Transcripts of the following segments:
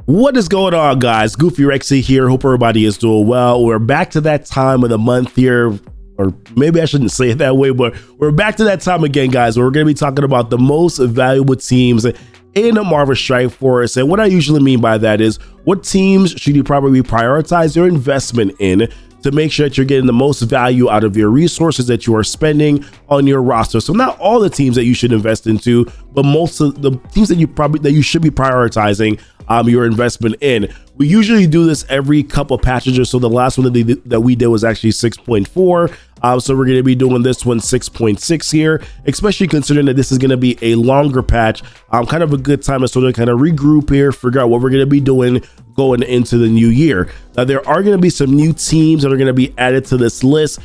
What is going on, guys? Goofy Rexy here. Hope everybody is doing well. We're back to that time of the month here, or maybe I shouldn't say it that way, but we're back to that time again, guys, where we're going to be talking about the most valuable teams in Marvel Strike Force. And what I usually mean by that is, what teams should you probably prioritize your investment in to make sure that you're getting the most value out of your resources that you are spending on your roster. So not all the teams that you should invest into, but most of the teams that you should be prioritizing your investment in. We usually do this every couple patches or so. The last one that we did was actually 6.4. So we're going to be doing this one 6.6 here, especially considering that this is going to be a longer patch. Kind of a good time to sort of kind of regroup here, figure out what we're going to be doing going into the new year. Now, there are going to be some new teams that are going to be added to this list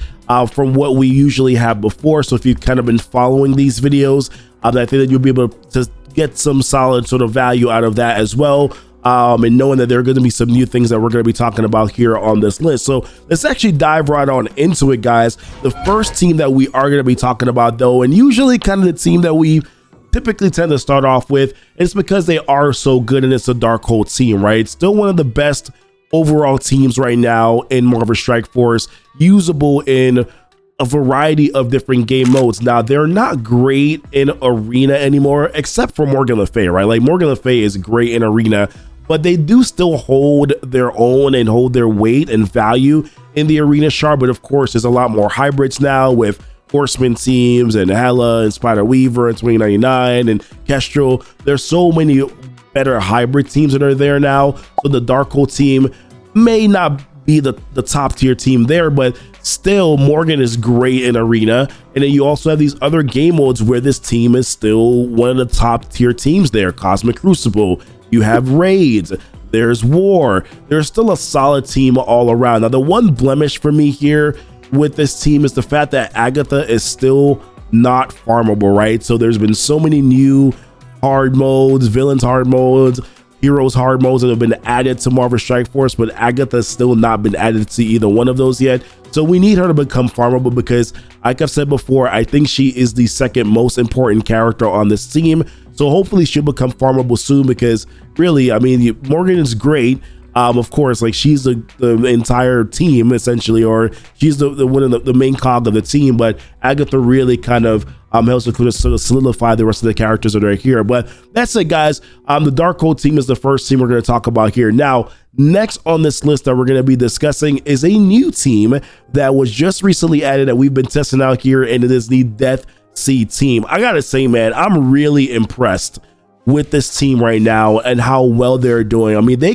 from what we usually have before. So if you've kind of been following these videos, I think that you'll be able to get some solid sort of value out of that as well. And knowing that there are going to be some new things that we're going to be talking about here on this list. So let's actually dive right on into it, guys. The first team that we are going to be talking about, though, and usually kind of the team that we typically tend to start off with, it's because they are so good and it's a Darkhold team, right? It's still one of the best overall teams right now in Marvel Strike Force, usable in a variety of different game modes. Now, they're not great in Arena anymore, except for Morgan Le Fay, right? Like, Morgan Le Fay is great in Arena, but they do still hold their own and hold their weight and value in the Arena shard. But of course, there's a lot more hybrids now with Horseman teams and Hela and Spider Weaver and 2099 and Kestrel. There's so many better hybrid teams that are there now. So the Darkhold team may not be the top tier team there, but still Morgan is great in Arena. And then you also have these other game modes where this team is still one of the top tier teams there. Cosmic Crucible, you have Raids, there's War. There's still a solid team all around. Now, the one blemish for me here with this team is the fact that Agatha is still not farmable, right? So there's been so many new hard modes, villains hard modes, heroes hard modes that have been added to Marvel Strike Force, but Agatha's still not been added to either one of those yet. So we need her to become farmable because, like I've said before, I think she is the second most important character on this team. So hopefully she'll become farmable soon, because really, I mean, Morgan is great. Of course, like, she's the entire team essentially, or she's the one of the main cog of the team, but Agatha really kind of helps to sort of solidify the rest of the characters that are here. But that's it, guys. The Darkhold team is the first team we're going to talk about here. Now, next on this list that we're going to be discussing is a new team that was just recently added that we've been testing out here, and it is the Death Seed team. I gotta say, man, I'm really impressed with this team right now and how well they're doing. I mean, they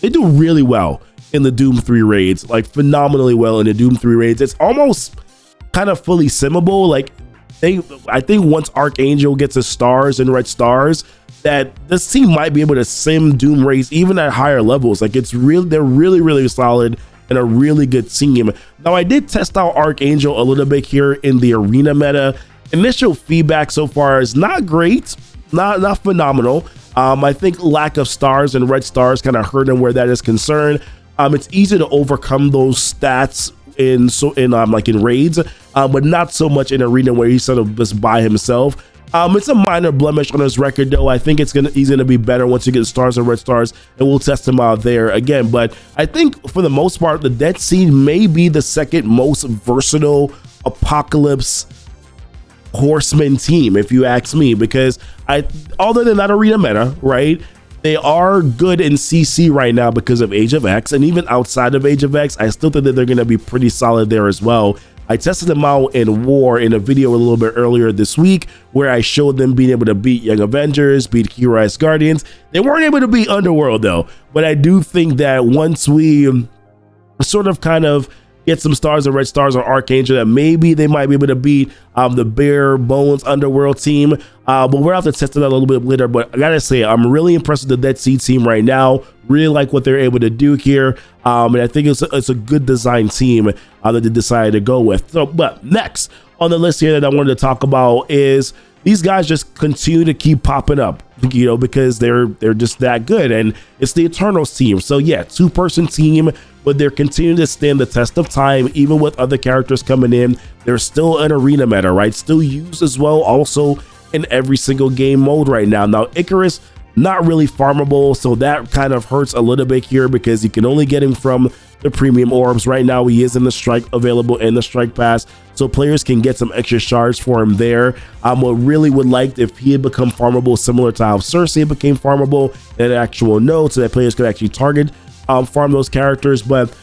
do really well in the Doom 3 raids, like phenomenally well in the Doom 3 raids. It's almost kind of fully simmable. Like, I think once Archangel gets his stars and red stars, that this team might be able to sim Doom raids even at higher levels. Like, they're really solid and a really good team. Now, I did test out Archangel a little bit here in the Arena meta. Initial feedback so far is not great, not phenomenal. I think lack of stars and red stars kind of hurt him where that is concerned. It's easy to overcome those stats in raids, but not so much in Arena where he's sort of just by himself. It's a minor blemish on his record, though. I think he's gonna be better once you get stars and red stars, and we'll test him out there again. But I think for the most part, the Death Seed may be the second most versatile Apocalypse Horseman team, if you ask me, because although they're not Arena meta, right, they are good in CC right now because of Age of X, and even outside of Age of X, I still think that they're going to be pretty solid there as well. I tested them out in War in a video a little bit earlier this week, where I showed them being able to beat Young Avengers, beat Hero X Guardians. They weren't able to beat Underworld, though, but I do think that once we sort of kind of get some stars and red stars on Archangel, that maybe they might be able to beat the bare bones Underworld team. But we'll have to test it out a little bit later. But I gotta say, I'm really impressed with the Dead Seed team right now. Really like what they're able to do here. And I think it's a good design team that they decided to go with. So, but next on the list here that I wanted to talk about is these guys just continue to keep popping up, you know, because they're just that good. And it's the Eternals team. So yeah, 2-person team, but they're continuing to stand the test of time, even with other characters coming in. They're still an Arena meta, right? Still used as well, also in every single game mode right now. Now, Icarus not really farmable, so that kind of hurts a little bit here because you can only get him from the premium orbs. Right now he is in the strike, available in the strike pass, so players can get some extra shards for him there. What really would like if he had become farmable, similar to how Cersei became farmable in an actual node, so that players could actually target farm those characters, but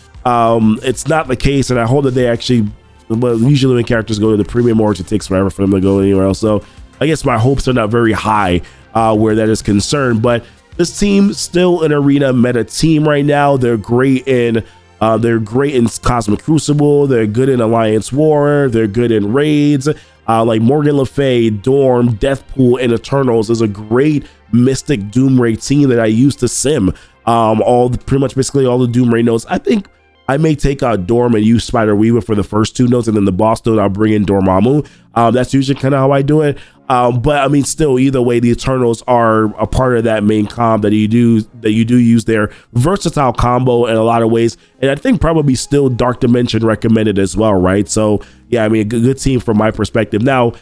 it's not the case, and I hope that they actually, well, usually when characters go to the premium orbs, it takes forever for them to go anywhere else, so I guess my hopes are not very high where that is concerned. But this team still an arena meta team right now. They're great in Cosmic Crucible. They're good in Alliance War. They're good in raids. Like Morgan Le Fay, Dorm, Deathpool, and Eternals is a great Mystic Doom raid team that I used to sim. Pretty much basically all the Doom raid nodes. I think I may take out Dorm and use Spider Weaver for the first 2 nodes, and then the boss node I'll bring in Dormammu. That's usually kind of how I do it. But I mean, still, either way, the Eternals are a part of that main comp that you do use their versatile combo in a lot of ways, and I think probably still Dark Dimension recommended as well, right? So yeah, I mean, a good team from my perspective. Now,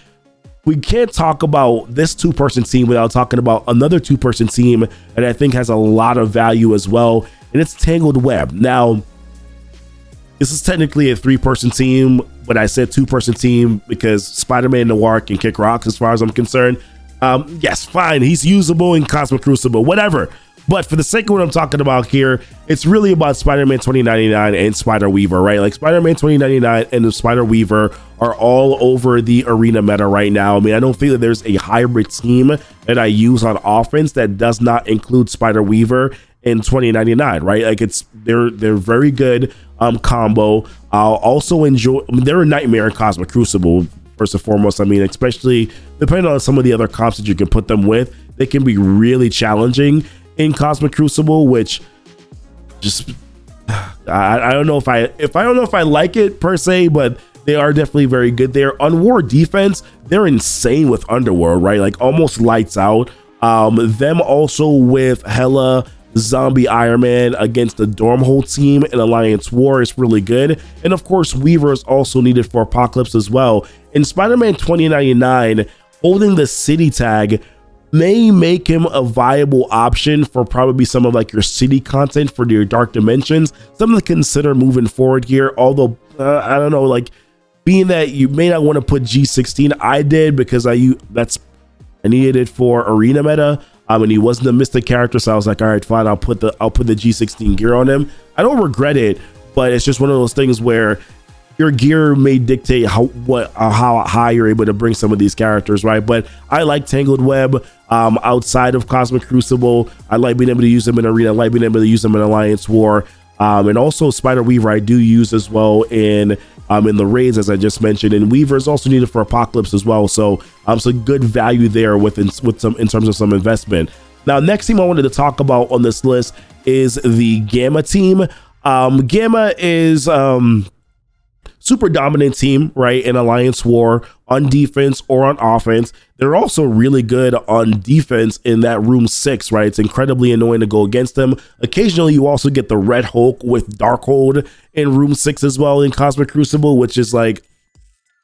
we can't talk about this 2-person team without talking about another 2-person team that I think has a lot of value as well, and it's Tangled Web. Now, this is technically a 3-person team, but I said 2-person team because Spider-Man Noir can kick rocks as far as I'm concerned. Yes, fine, he's usable in Cosmic Crucible, whatever. But for the sake of what I'm talking about here, it's really about Spider-Man 2099 and Spider Weaver, right? Like Spider-Man 2099 and the Spider Weaver are all over the arena meta right now. I mean, I don't think that there's a hybrid team that I use on offense that does not include Spider Weaver in 2099, right? Like they're very good combo. I'll also enjoy, I mean, they're a nightmare in Cosmic Crucible, first and foremost. I mean, especially depending on some of the other comps that you can put them with, they can be really challenging in Cosmic Crucible, which just I don't know if I like it per se, but they are definitely very good there. On War Defense, they're insane with Underworld, right? Like almost lights out. Them also with Hela, Zombie Iron Man against the Dormhole team in Alliance War is really good. And of course, Weaver is also needed for Apocalypse as well. In Spider-Man 2099, holding the city tag may make him a viable option for probably some of like your city content for your Dark Dimensions. Something to consider moving forward here. Although I don't know, like being that you may not want to put G16, I did because I needed it for arena meta. And he wasn't a Mystic character, so I was like, all right, fine, I'll put the G16 gear on him. I don't regret it, but it's just one of those things where your gear may dictate how high you're able to bring some of these characters, right? But I like Tangled Web outside of Cosmic Crucible. I like being able to use them in Arena. I like being able to use them in Alliance War. And also Spider Weaver I do use as well in the raids, as I just mentioned. And Weaver is also needed for Apocalypse as well. So some good value there in terms of some investment. Now, next team I wanted to talk about on this list is the Gamma team. Gamma is super dominant team, right, in Alliance War on defense or on offense. They're also really good on defense in that room 6, right? It's incredibly annoying to go against them. Occasionally, you also get the Red Hulk with Darkhold in room 6 as well in Cosmic Crucible, which is like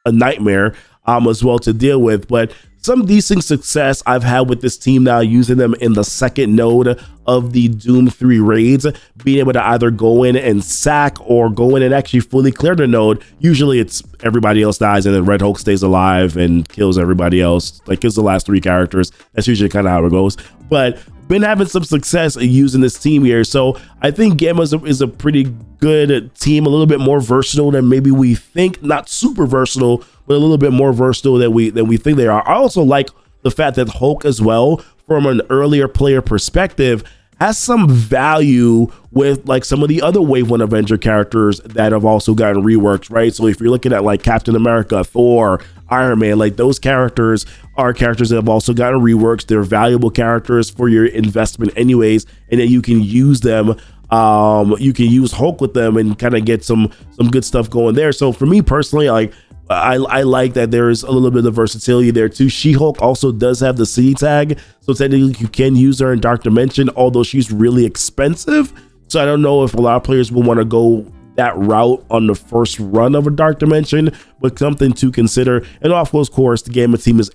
a nightmare as well to deal with. But some decent success I've had with this team now, using them in the second node of the Doom 3 raids, being able to either go in and sack or go in and actually fully clear the node. Usually it's everybody else dies and then Red Hulk stays alive and kills everybody else, like kills the last 3 characters. That's usually kind of how it goes. But been having some success using this team here. So I think Gamma is a pretty good team, a little bit more versatile than maybe we think. Not super versatile, but a little bit more versatile than we think they are. I also like the fact that Hulk as well, from an earlier player perspective, has some value with like some of the other Wave 1 Avenger characters that have also gotten reworked, right? So if you're looking at like Captain America, Thor, Iron Man, like those characters are characters that have also gotten reworks. They're valuable characters for your investment anyways, and then you can use them. You can use Hulk with them and kind of get some good stuff going there. So for me personally, like I like that there is a little bit of versatility there too. She-Hulk also does have the city tag, so technically you can use her in Dark Dimension, although she's really expensive. So I don't know if a lot of players will want to go that route on the first run of a Dark Dimension, but something to consider. And of course, the Gamma team is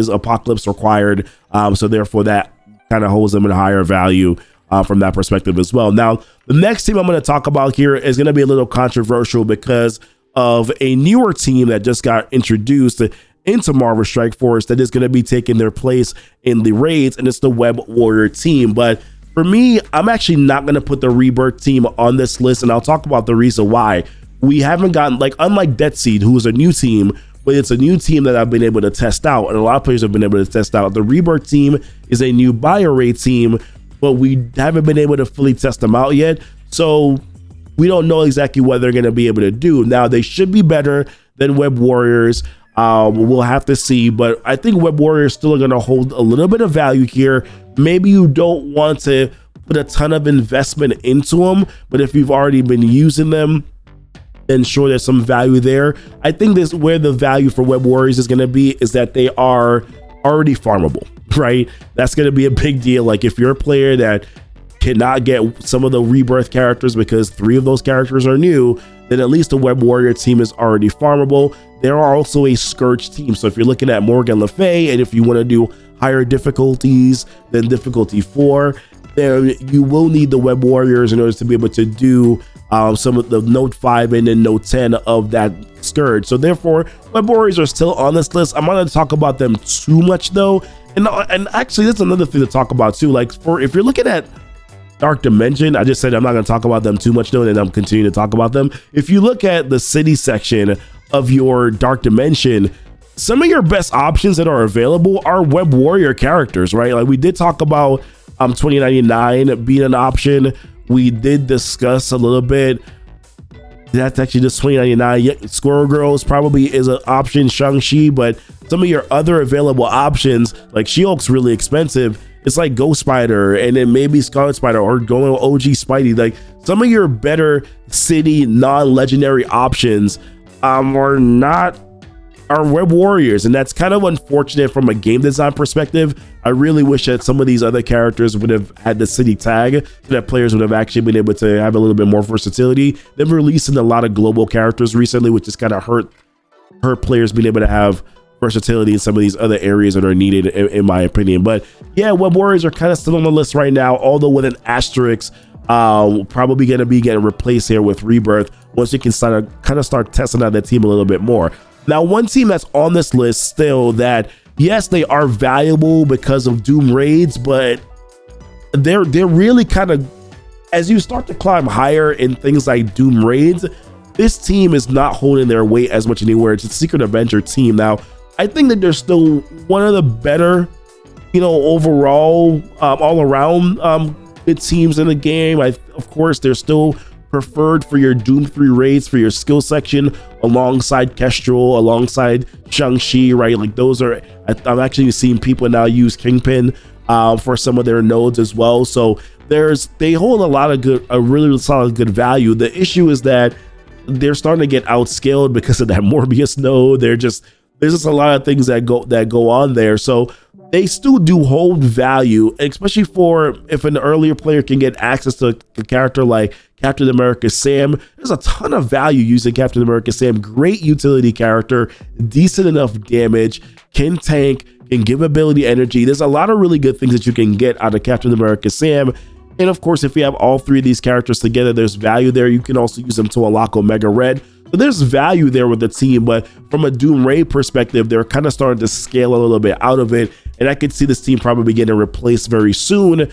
Apocalypse required, so therefore that kind of holds them in higher value from that perspective as well. Now, the next team I'm going to talk about here is going to be a little controversial because of a newer team that just got introduced into Marvel Strike Force that is going to be taking their place in the raids, and it's the Web Warrior team. But for me, I'm actually not going to put the Rebirth team on this list, and I'll talk about the reason why. We haven't gotten, like, unlike Death Seed, who is a new team, but it's a new team that I've been able to test out, and a lot of players have been able to test out. The Rebirth team is a new bio-raid team, but we haven't been able to fully test them out yet. So we don't know exactly what they're going to be able to do. Now, they should be better than Web Warriors. We'll have to see, but I think Web Warriors still are going to hold a little bit of value here. Maybe you don't want to put a ton of investment into them, but if you've already been using them, then sure, there's some value there. I think this where the value for Web Warriors is going to be is that they are already farmable, right? That's going to be a big deal. Like if you're a player that cannot get some of the Rebirth characters because 3 of those characters are new, then at least the Web Warrior team is already farmable. There are also a Scourge team. So if you're looking at Morgan Le Fay, and if you want to do higher difficulties than difficulty 4, then you will need the Web Warriors in order to be able to do some of the Note 5 and then Note 10 of that Scourge. So therefore, Web Warriors are still on this list. I'm not going to talk about them too much though. And actually, that's another thing to talk about too. Like if you're looking at Dark Dimension, I just said I'm not going to talk about them too much though, and I'm continuing to talk about them. If you look at the city section of your Dark Dimension, some of your best options that are available are Web Warrior characters, right? Like we did talk about 2099 being an option. We did discuss a little bit. That's actually just 2099. Squirrel Girls probably is an option, Shang-Chi, but some of your other available options, like She-Hulk's really expensive. It's like Ghost Spider and then maybe Scarlet Spider or going with OG Spidey. Like some of your better city non-legendary options are Web Warriors, and that's kind of unfortunate from a game design perspective. I really wish that some of these other characters would have had the city tag so that players would have actually been able to have a little bit more versatility. They've released a lot of global characters recently, which has kind of hurt players being able to have versatility in some of these other areas that are needed, in my opinion. But yeah, Web Warriors are kind of still on the list right now, although with an asterisk. Probably going to be getting replaced here with Rebirth once you can kind of start testing out that team a little bit more. Now, one team that's on this list still that, yes, they are valuable because of Doom raids, but they're really kind of, as you start to climb higher in things like Doom raids, this team is not holding their weight as much anywhere. It's a Secret Avenger team. Now, I think that they're still one of the better, overall, all around good teams in the game. Of course, they're still preferred for your Doom 3 raids for your skill section alongside Kestrel, alongside Shang-Chi, right? Like those are, I'm actually seeing people now use Kingpin for some of their nodes as well. So they hold a really solid good value. The issue is that they're starting to get outscaled because of that Morbius node. There's just a lot of things that go on there. So they still do hold value, especially for if an earlier player can get access to a character like Captain America Sam. There's a ton of value using Captain America Sam. Great utility character, decent enough damage, can tank, can give ability energy. There's a lot of really good things that you can get out of Captain America Sam. And of course, if you have all 3 of these characters together, there's value there. You can also use them to unlock Omega Red. So there's value there with the team, but from a Doom Raid perspective, they're kind of starting to scale a little bit out of it. And I could see this team probably getting replaced very soon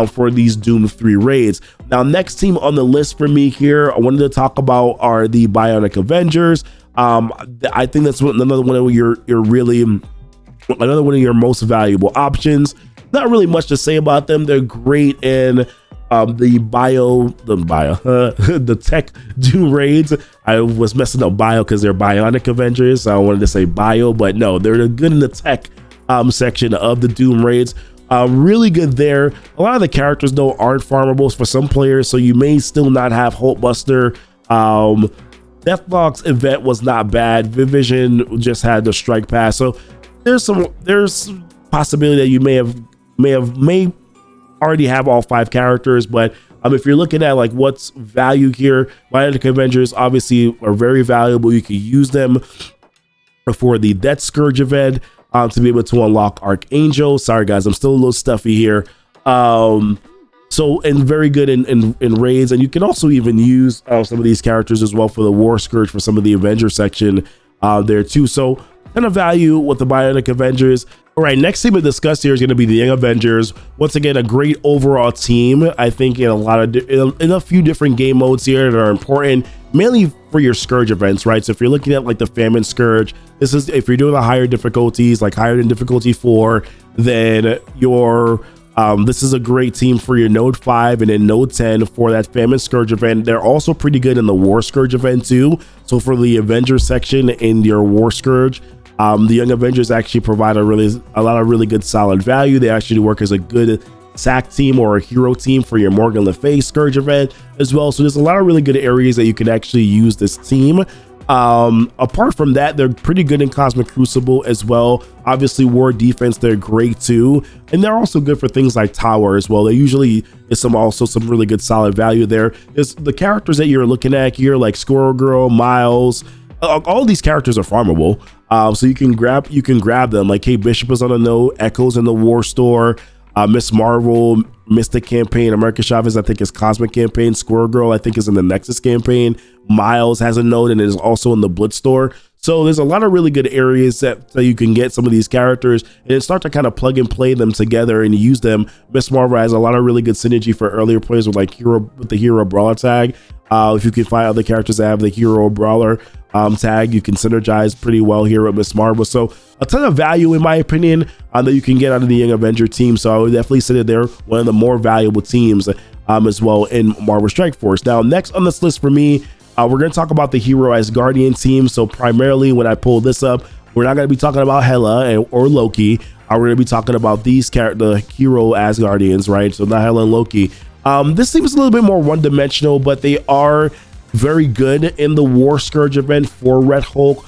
for these Doom 3 raids. Now, next team on the list for me here, I wanted to talk about are the Bionic Avengers. I think that's another one of your most valuable options. Not really much to say about them. They're great in the tech Doom raids. I was messing up bio because they're Bionic Avengers. So I wanted to say bio, but no, they're good in the tech section of the Doom raids. Really good there. A lot of the characters though aren't farmables for some players, so you may still not have Hulkbuster. Deathlock's event was not bad. Vivision just had the strike pass, so there's possibility that you may already have all 5 characters, but if you're looking at like what's value here, Bionic Avengers obviously are very valuable. You can use them for the Death Scourge event to be able to unlock Archangel. Sorry guys, I'm still a little stuffy here. So, and very good in raids, and you can also even use some of these characters as well for the War Scourge for some of the Avenger section there too. So, kind of value with the Bionic Avengers. All right, next team to discuss here is going to be the Young Avengers. Once again, a great overall team. I think in a few different game modes here that are important, mainly for your Scourge events, right? So if you're looking at like the Famine Scourge, this is if you're doing the higher difficulties, like higher than difficulty 4, then your this is a great team for your Node 5 and then Node 10 for that Famine Scourge event. They're also pretty good in the War Scourge event too. So for the Avengers section in your War Scourge, the Young Avengers actually provide a lot of really good solid value. They actually work as a good SAC team or a hero team for your Morgan Le Fay Scourge event as well. So there's a lot of really good areas that you can actually use this team. Apart from that, they're pretty good in Cosmic Crucible as well. Obviously, War Defense, they're great too. And they're also good for things like Tower as well. They usually is some really good solid value there. There's the characters that you're looking at here, like Squirrel Girl, Miles, all these characters are farmable. So you can grab them. Like Kate Bishop is on the node, Echo's in the War Store, Miss Marvel, Mystic campaign, America Chavez I think is Cosmic campaign, Squirrel Girl I think is in the Nexus campaign, Miles has a node and is also in the Blitz store. So there's a lot of really good areas that you can get some of these characters and start to kind of plug and play them together and use them. Miss Marvel has a lot of really good synergy for earlier players with like the Hero Brawler tag. If you can find other characters that have the Hero Brawler tag, you can synergize pretty well here with Miss Marvel. So a ton of value in my opinion that you can get out of the Young Avenger team. So I would definitely say that they're one of the more valuable teams as well in Marvel Strike Force. Now next on this list for me, we're going to talk about the Hero Asgardian team. So primarily when I pull this up, we're not going to be talking about Hela or Loki. We're going to be talking about the Hero Asgardians, right? So not Hela and Loki. This seems a little bit more one-dimensional, but they are very good in the War Scourge event for Red Hulk,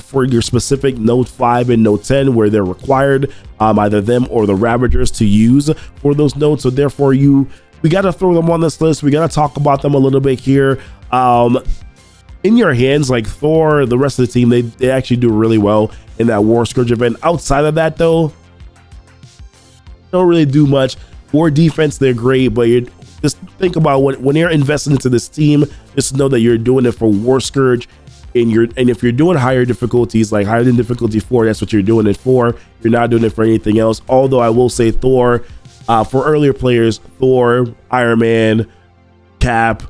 for your specific Node 5 and Node 10 where they're required, either them or the Ravagers to use for those nodes. So therefore we got to throw them on this list. We got to talk about them a little bit here. In your hands, like Thor, the rest of the team, they actually do really well in that War Scourge event. Outside of that though, don't really do much. War Defense, they're great, but you just think about when you're investing into this team, just know that you're doing it for War Scourge, and if you're doing higher difficulties, like higher than difficulty 4, that's what you're doing it for. You're not doing it for anything else. Although I will say Thor, for earlier players, Thor, Iron Man, Cap,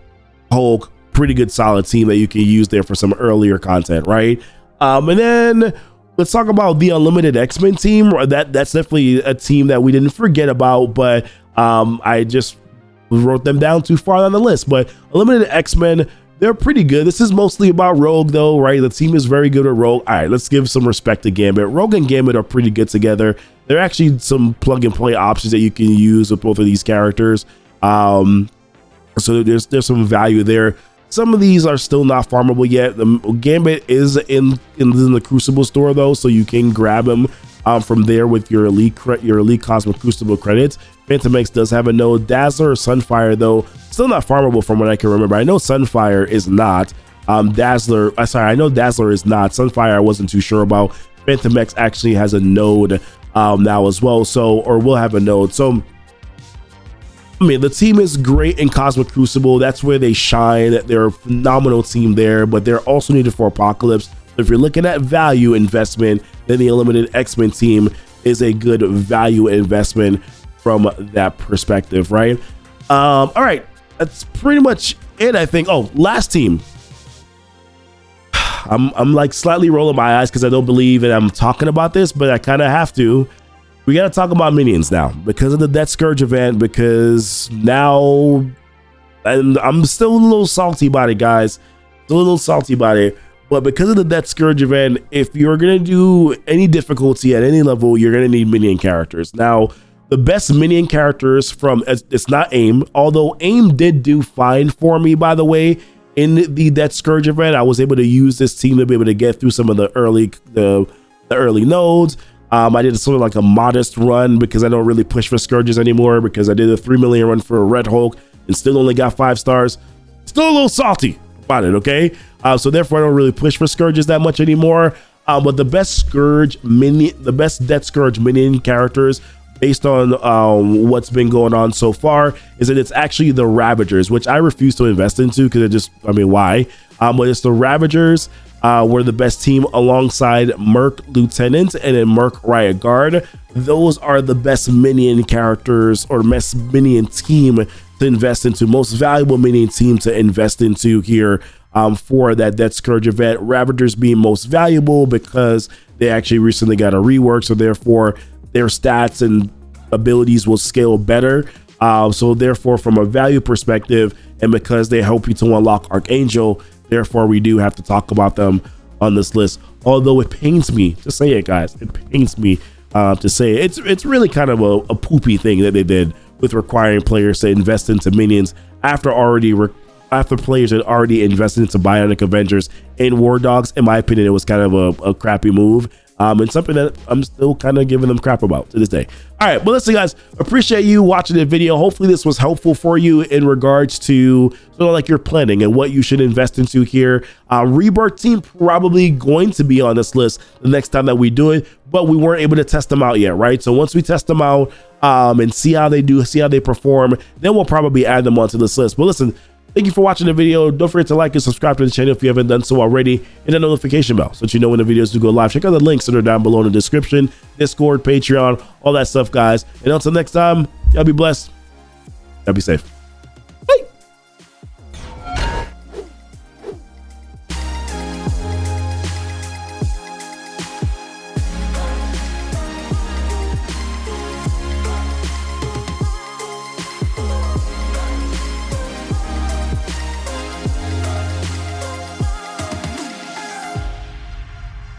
Hulk, pretty good solid team that you can use there for some earlier content, right? And then let's talk about the Unlimited X-Men team. That's definitely a team that we didn't forget about, but I just wrote them down too far on the list. But Unlimited X-Men, they're pretty good. This is mostly about Rogue though, right? The team is very good at Rogue. All right, let's give some respect to Gambit. Rogue and Gambit are pretty good together. There are actually some plug and play options that you can use with both of these characters. So there's some value there. Some of these are still not farmable yet. The Gambit is in the Crucible store though, so you can grab them from there with your elite Cosmic Crucible credits. Phantom X does have a node. Dazzler or Sunfire though, still not farmable from what I can remember. I know Sunfire is not. I know Dazzler is not. Sunfire I wasn't too sure about. Phantom X actually has a node now as well, or will have a node. So I mean, the team is great in Cosmic Crucible. That's where they shine. They're a phenomenal team there, but they're also needed for Apocalypse. If you're looking at value investment, then the Unlimited X-Men team is a good value investment from that perspective, right? All right, that's pretty much it, I think. Oh, last team. I'm like slightly rolling my eyes because I don't believe that I'm talking about this, but I kind of have to. We got to talk about Minions now because of the Death Scourge event, because now, and I'm still a little salty about it, guys. Still a little salty about it. But because of the Death Scourge event, if you're going to do any difficulty at any level, you're going to need Minion characters. Now, the best Minion characters it's not AIM, although AIM did do fine for me, by the way, in the Death Scourge event. I was able to use this team to be able to get through some of the early nodes. I did sort of like a modest run because I don't really push for Scourges anymore, because I did a 3 million run for a Red Hulk and still only got 5 stars. Still a little salty about it, okay? So therefore I don't really push for Scourges that much anymore. But the best Death Scourge Minion characters based on what's been going on so far, is that it's actually the Ravagers, which I refuse to invest into because why? But it's the Ravagers. Were the best team alongside Merc Lieutenant and then Merc Riot Guard. Those are the best minion characters or best minion team to invest into, most valuable minion team to invest into here for that Scourge event. Ravagers being most valuable because they actually recently got a rework, so therefore their stats and abilities will scale better. So therefore, from a value perspective, and because they help you to unlock Archangel, therefore we do have to talk about them on this list. Although it pains me to say it, guys, it pains me to say it. It's really kind of a poopy thing that they did with requiring players to invest into minions after players had already invested into Bionic Avengers and War Dogs. In my opinion, it was kind of a crappy move. And something that I'm still kind of giving them crap about to this day. All right, but listen, guys, appreciate you watching the video. Hopefully this was helpful for you in regards to sort of like your planning and what you should invest into here. Rebirth team probably going to be on this list the next time that we do it, but we weren't able to test them out yet, right? So once we test them out and see how they do, see how they perform, then we'll probably add them onto this list. But listen, thank you for watching the video. Don't forget to like and subscribe to the channel if you haven't done so already, and the notification bell so that you know when the videos do go live. Check out the links that are down below in the description, Discord, Patreon, all that stuff, guys. And until next time, y'all be blessed. Y'all be safe.